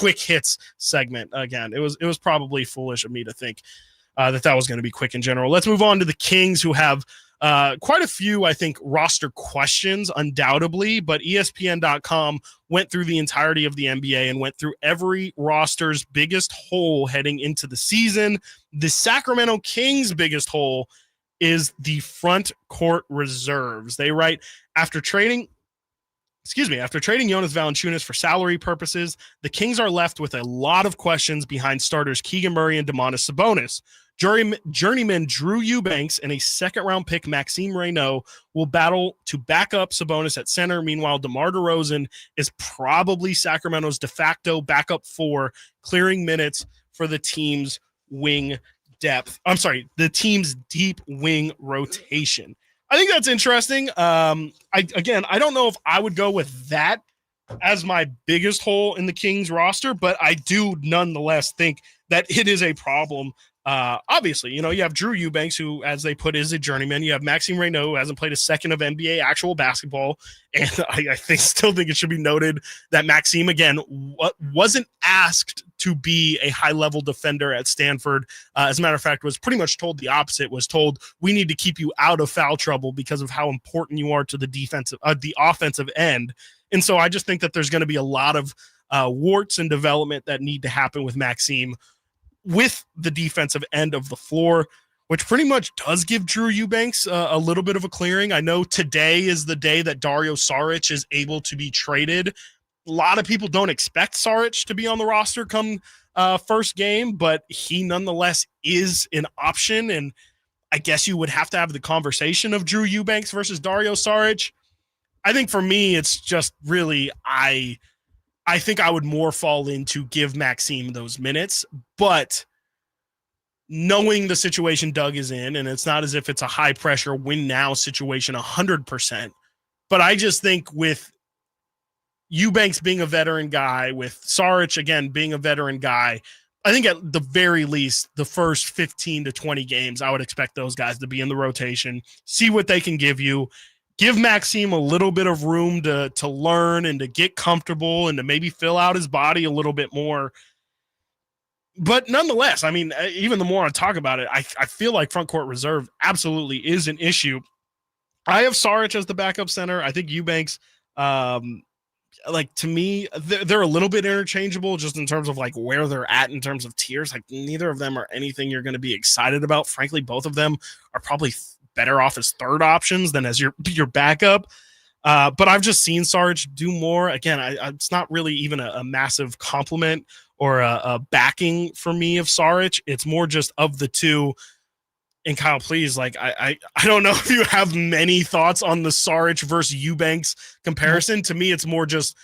quick hits segment. Again, it was probably foolish of me to think that was going to be quick in general. Let's move on to the Kings, who have quite a few, I think, roster questions, undoubtedly, but ESPN.com went through the entirety of the NBA and went through every roster's biggest hole heading into the season. The Sacramento Kings' biggest hole is the front court reserves. They write, after trading Jonas Valanciunas for salary purposes, the Kings are left with a lot of questions behind starters Keegan Murray and Domantas Sabonis. Journeyman Drew Eubanks and a second-round pick Maxime Reynaud will battle to back up Sabonis at center. Meanwhile, DeMar DeRozan is probably Sacramento's de facto backup four, clearing minutes for the team's the team's deep wing rotation. I think that's interesting. I don't know if I would go with that as my biggest hole in the Kings roster, but I do nonetheless think that it is a problem. Obviously, you have Drew Eubanks, who, as they put, is a journeyman. You have Maxime Reynaud, who hasn't played a second of NBA actual basketball. And I still think it should be noted that Maxime, again, wasn't asked to be a high-level defender at Stanford. As a matter of fact, was pretty much told the opposite, was told, we need to keep you out of foul trouble because of how important you are to the offensive end. And so I just think that there's going to be a lot of warts and development that need to happen with Maxime with the defensive end of the floor, which pretty much does give Drew Eubanks a little bit of a clearing. I know today is the day that Dario Saric is able to be traded. A lot of people don't expect Saric to be on the roster come first game, but he nonetheless is an option. And I guess you would have to have the conversation of Drew Eubanks versus Dario Saric. I think for me, it's just really, I think I would more fall into give Maxime those minutes, but knowing the situation Doug is in, and it's not as if it's a high pressure win now situation 100%, but I just think with Eubanks being a veteran guy, with Saric, again, being a veteran guy, I think at the very least, the first 15 to 20 games, I would expect those guys to be in the rotation, see what they can give you. Give Maxime a little bit of room to learn and to get comfortable and to maybe fill out his body a little bit more. But nonetheless, I mean, even the more I talk about it, I feel like front court reserve absolutely is an issue. I have Saric as the backup center. I think Eubanks, to me, they're a little bit interchangeable just in terms of like where they're at in terms of tiers. Like neither of them are anything you're going to be excited about. Frankly, both of them are probably better off as third options than as your backup. But I've just seen Sarge do more. Again, it's not really even a massive compliment or a backing for me of Saric. It's more just of the two. And Kyle, please, I don't know if you have many thoughts on the Saric versus Eubanks comparison. Mm-hmm. To me, it's more just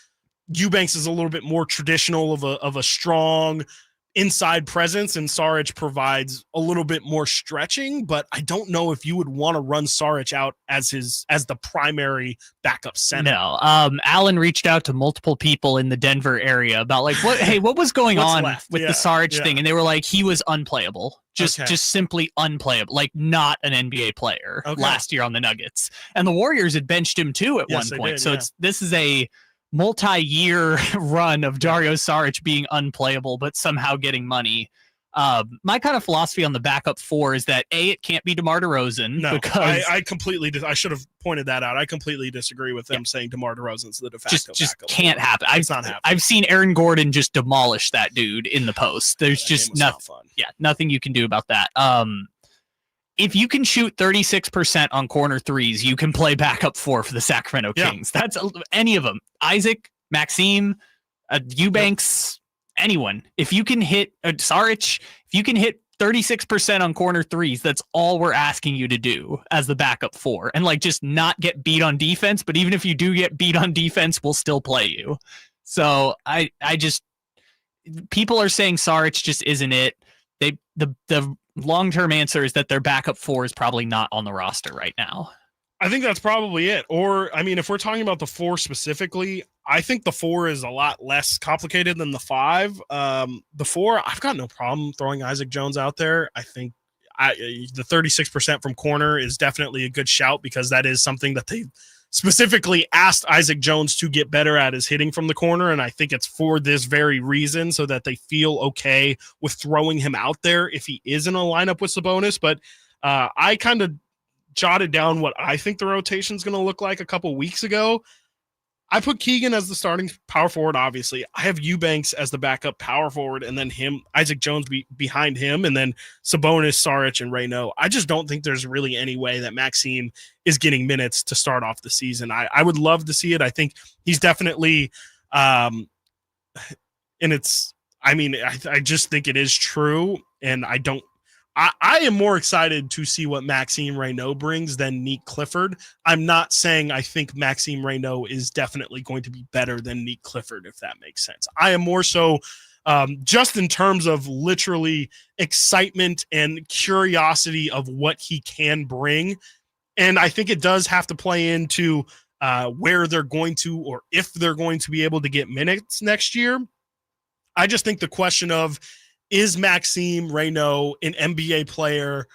Eubanks is a little bit more traditional of a strong inside presence, and Saric provides a little bit more stretching, but I don't know if you would want to run Saric out as the primary backup center. No. Alan reached out to multiple people in the Denver area about what was going on with the Saric thing, and they were like, he was unplayable. Just simply unplayable, like not an NBA player last year on the Nuggets. And the Warriors had benched him too at one point. This is a multi-year run of Dario Saric being unplayable, but somehow getting money. My kind of philosophy on the backup four is that it can't be DeMar DeRozan. No, because I completely I should have pointed that out. I completely disagree with them saying DeMar DeRozan's the de facto just backup. Can't happen. It's not happening. I've seen Aaron Gordon just demolish that dude in the post. There's just nothing. Nothing you can do about that. If you can shoot 36% on corner threes, you can play backup four for the Sacramento Kings. That's any of them. Isaac, Maxime, Eubanks, anyone. If you can hit Saric, if you can hit 36% on corner threes, that's all we're asking you to do as the backup four. And just not get beat on defense. But even if you do get beat on defense, we'll still play you. So I just, people are saying Saric just isn't it. The long-term answer is that their backup four is probably not on the roster right now. I think that's probably it. Or, I mean, if we're talking about the four specifically, I think the four is a lot less complicated than the five. The four, I've got no problem throwing Isaac Jones out there. I think the 36% from corner is definitely a good shout because that is something that specifically asked Isaac Jones to get better at his hitting from the corner, and I think it's for this very reason, so that they feel okay with throwing him out there if he is in a lineup with Sabonis. But I kind of jotted down what I think the rotation is going to look like a couple weeks ago. I put Keegan as the starting power forward, obviously. I have Eubanks as the backup power forward, and then Isaac Jones behind him, and then Sabonis, Saric, and Reynaud. I just don't think there's really any way that Maxime is getting minutes to start off the season. I would love to see it. I think he's definitely I just think it is true, and I am more excited to see what Maxime Reynaud brings than Nick Clifford. I'm not saying I think Maxime Reynaud is definitely going to be better than Nick Clifford, if that makes sense. I am more so just in terms of literally excitement and curiosity of what he can bring. And I think it does have to play into where they're going to, or if they're going to be able to get minutes next year. I just think the question of, is Maxime Reynaud an NBA player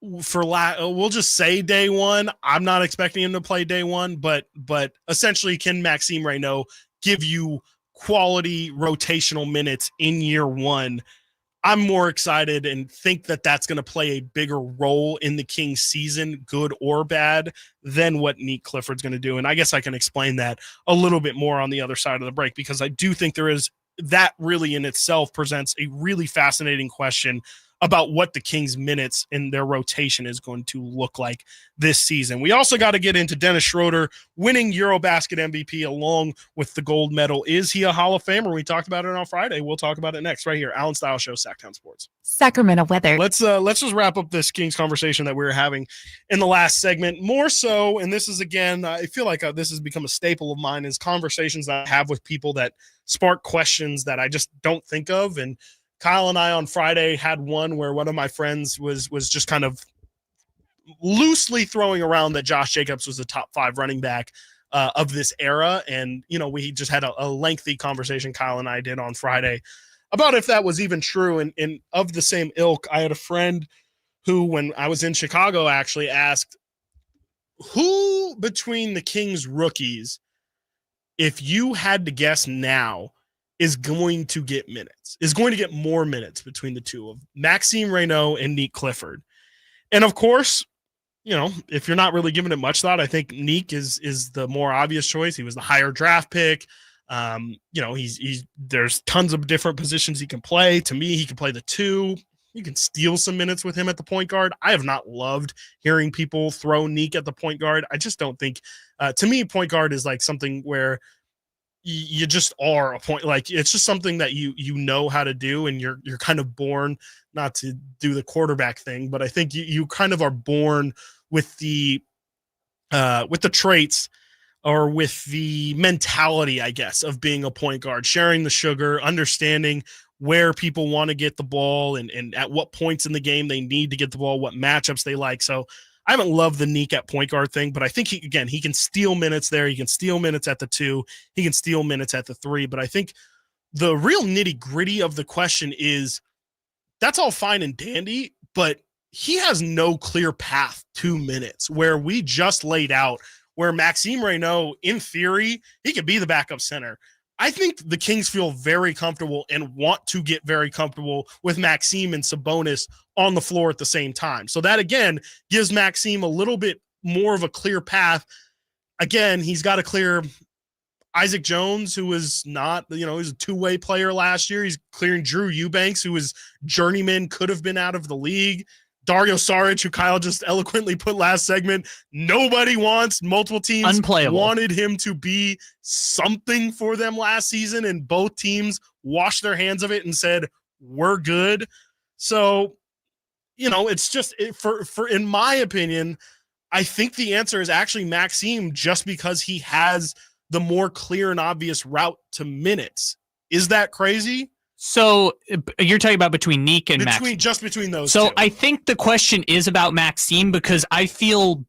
we'll just say day one? I'm not expecting him to play day one, but essentially, can Maxime Reynaud give you quality rotational minutes in year one? I'm more excited and think that that's going to play a bigger role in the Kings season, good or bad, than what Nick Clifford's going to do. And I guess I can explain that a little bit more on the other side of the break, because I do think that really in itself presents a really fascinating question about what the Kings' minutes in their rotation is going to look like this season. We also got to get into Dennis Schroeder winning Eurobasket MVP along with the gold medal. Is he a Hall of Famer? We talked about it on Friday. We'll talk about it next right here. Alan Style Show, Sactown Sports. Sacramento weather. Let's just wrap up this Kings conversation that we were having in the last segment. More so, and this is, again, I feel like this has become a staple of mine, is conversations that I have with people that spark questions that I just don't think of. And Kyle and I on Friday had one where one of my friends was just kind of loosely throwing around that Josh Jacobs was the top 5 running back of this era. And, we just had a lengthy conversation, Kyle and I did on Friday, about if that was even true. And of the same ilk, I had a friend who, when I was in Chicago, actually asked, who between the Kings rookies, if you had to guess now, is going to get more minutes between the two of Maxime Reynaud and Nick Clifford? And of course, if you're not really giving it much thought, I think Nick is the more obvious choice. He was the higher draft pick. There's tons of different positions he can play. To me, he can play the 2. You can steal some minutes with him at the point guard. I have not loved hearing people throw Nick at the point guard. I just don't think, to me, point guard is like something where you just are a point, like it's just something that you know how to do, and you're kind of born, not to do the quarterback thing, but I think you kind of are born with the traits, or with the mentality, I guess, of being a point guard, sharing the sugar, understanding where people want to get the ball and at what points in the game they need to get the ball, what matchups they like. So I haven't loved the Nick at point guard thing, but I think he can steal minutes there. He can steal minutes at the 2. He can steal minutes at the 3. But I think the real nitty gritty of the question is, that's all fine and dandy, but he has no clear path to minutes, where we just laid out where Maxime Reynaud, in theory, he could be the backup center. I think the Kings feel very comfortable and want to get very comfortable with Maxime and Sabonis on the floor at the same time. So that, again, gives Maxime a little bit more of a clear path. Again, he's got to clear Isaac Jones, who was not, he's a 2-way player last year. He's clearing Drew Eubanks, who was journeyman, could have been out of the league. Dario Saric, who Kyle just eloquently put last segment, nobody wants. Multiple teams wanted him to be something for them last season, and both teams washed their hands of it and said, we're good. So, it's just, for in my opinion, I think the answer is actually Maxime, just because he has the more clear and obvious route to minutes. Is that crazy? So you're talking about between Nick and Maxime? Just between those two. So I think the question is about Maxime, because I feel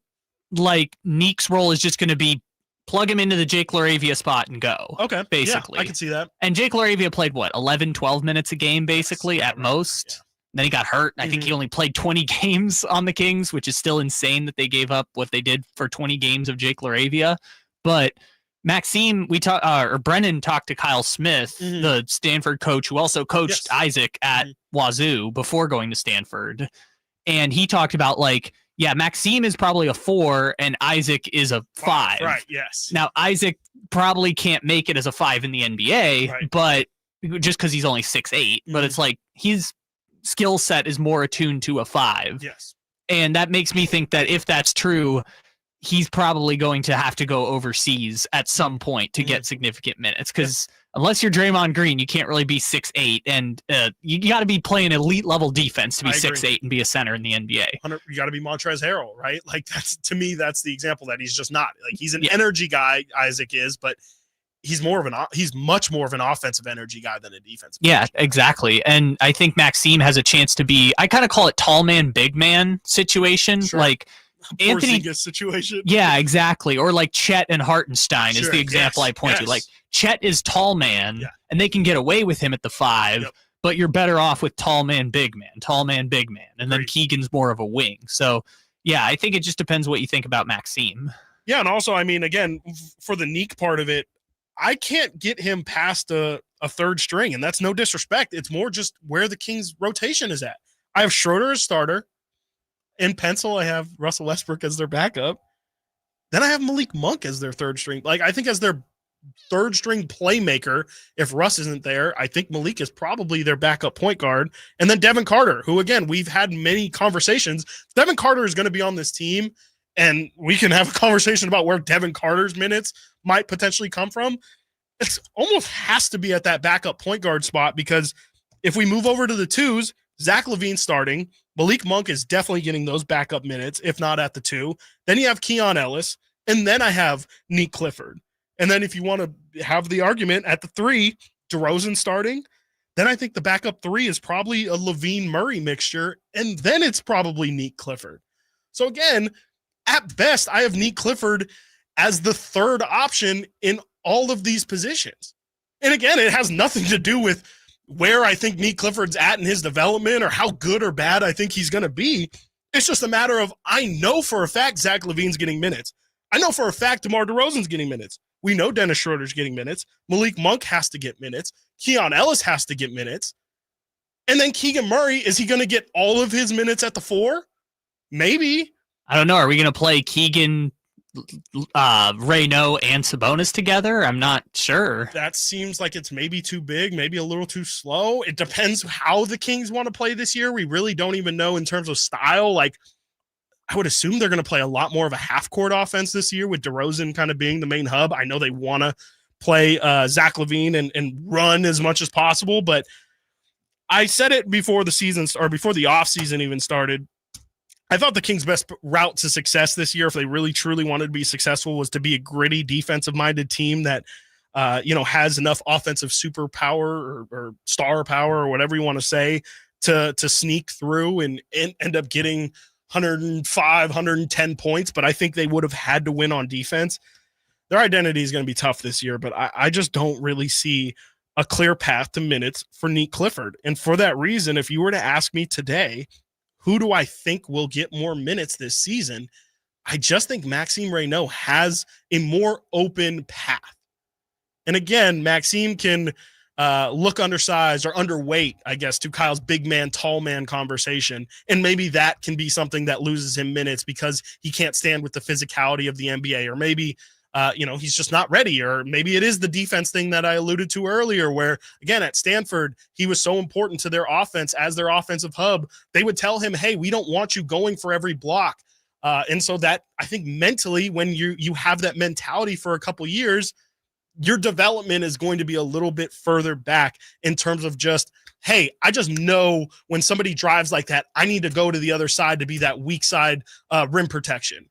like Nick's role is just going to be plug him into the Jake LaRavia spot and go. Okay. Basically. Yeah, I can see that. And Jake LaRavia played, 11, 12 minutes a game, basically, at most? Then he got hurt. I think he only played 20 games on the Kings, which is still insane that they gave up what they did for 20 games of Jake LaRavia. But Maxime, Brennan talked to Kyle Smith, the Stanford coach, who also coached Isaac at Wazoo before going to Stanford. And he talked about Maxime is probably a 4 and Isaac is a 5. Right, yes. Now, Isaac probably can't make it as a 5 in the NBA, but just because he's only 6'8", but it's his skill set is more attuned to a 5. Yes. And that makes me think that if that's true, he's probably going to have to go overseas at some point to get significant minutes. Because unless you're Draymond Green, you can't really be 6'8", and you got to be playing elite level defense to be 6'8" and be a center in the NBA. You got to be Montrezl Harrell, right? That's, to me, that's the example that he's just not. He's an energy guy, Isaac is, but he's much more of an offensive energy guy than a defensive. Yeah, exactly. And I think Maxime has a chance to be, I kind of call it tall man, big man situation. Sure. Anthony situation. Yeah, exactly. Or Chet and Hartenstein is the example I point to. Chet is tall man, and they can get away with him at the 5, but you're better off with tall man, big man, and then Keegan's more of a wing. So, yeah, I think it just depends what you think about Maxime. Yeah, and also, again, for the Neek part of it, I can't get him past a third string, and that's no disrespect. It's more just where the Kings' rotation is at. I have Schroeder as starter. In pencil, I have Russell Westbrook as their backup. Then I have Malik Monk as their third string. I think as their third string playmaker, if Russ isn't there, I think Malik is probably their backup point guard. And then Devin Carter, who, again, we've had many conversations. Devin Carter is going to be on this team, and we can have a conversation about where Devin Carter's minutes might potentially come from. It almost has to be at that backup point guard spot, because if we move over to the 2s, Zach LaVine starting, Malik Monk is definitely getting those backup minutes, if not at the 2. Then you have Keon Ellis, and then I have Neek Clifford. And then if you want to have the argument at the 3, DeRozan starting, then I think the backup 3 is probably a LaVine-Murray mixture, and then it's probably Neek Clifford. So again, at best, I have Neek Clifford as the third option in all of these positions. And again, it has nothing to do with where I think Neek Clifford's at in his development or how good or bad I think he's going to be. It's just a matter of, I know for a fact Zach LaVine's getting minutes. I know for a fact DeMar DeRozan's getting minutes. We know Dennis Schroeder's getting minutes. Malik Monk has to get minutes. Keon Ellis has to get minutes. And then Keegan Murray, is he going to get all of his minutes at the 4? Maybe. I don't know. Are we going to play Keegan, Reyno, and Sabonis together? I'm not sure. That seems like it's maybe too big, maybe a little too slow. It depends how the Kings want to play this year. We really don't even know in terms of style. I would assume they're going to play a lot more of a half-court offense this year, with DeRozan kind of being the main hub. I know they want to play Zach LaVine and run as much as possible, but I said it before the season, or before the offseason even started. I thought the Kings' best route to success this year, if they really truly wanted to be successful, was to be a gritty, defensive-minded team that, has enough offensive superpower or star power, or whatever you want to say, to sneak through and end up getting 105, 110 points. But I think they would have had to win on defense. Their identity is going to be tough this year, but I just don't really see a clear path to minutes for Neek Clifford. And for that reason, if you were to ask me today, who do I think will get more minutes this season, I just think Maxime Reyno has a more open path. And again, Maxime can look undersized or underweight, I guess, to Kyle's big man, tall man conversation. And maybe that can be something that loses him minutes because he can't stand with the physicality of the NBA, or maybe he's just not ready, or maybe it is the defense thing that I alluded to earlier, where, again, at Stanford, he was so important to their offense as their offensive hub. They would tell him, hey, we don't want you going for every block. And so that, I think, mentally, when you have that mentality for a couple years, your development is going to be a little bit further back in terms of just, hey, I just know when somebody drives like that, I need to go to the other side to be that weak side rim protection.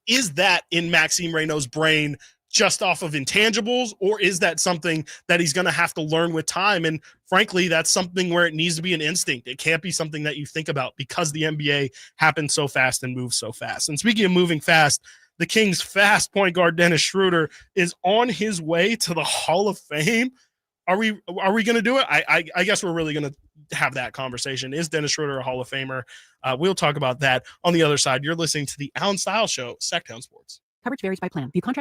Is that in Maxime Reyno's brain just off of intangibles, or is that something that he's going to have to learn with time? And frankly, that's something where it needs to be an instinct. It can't be something that you think about, because the NBA happens so fast and moves so fast. And speaking of moving fast, the Kings' fast point guard, Dennis Schroeder, is on his way to the Hall of Fame. Are we going to do it? I guess we're really going to have that conversation. Is Dennis Schroeder a Hall of Famer? We'll talk about that on the other side. You're listening to the Allen Styles Show, Sactown Sports. Coverage varies by plan. View contract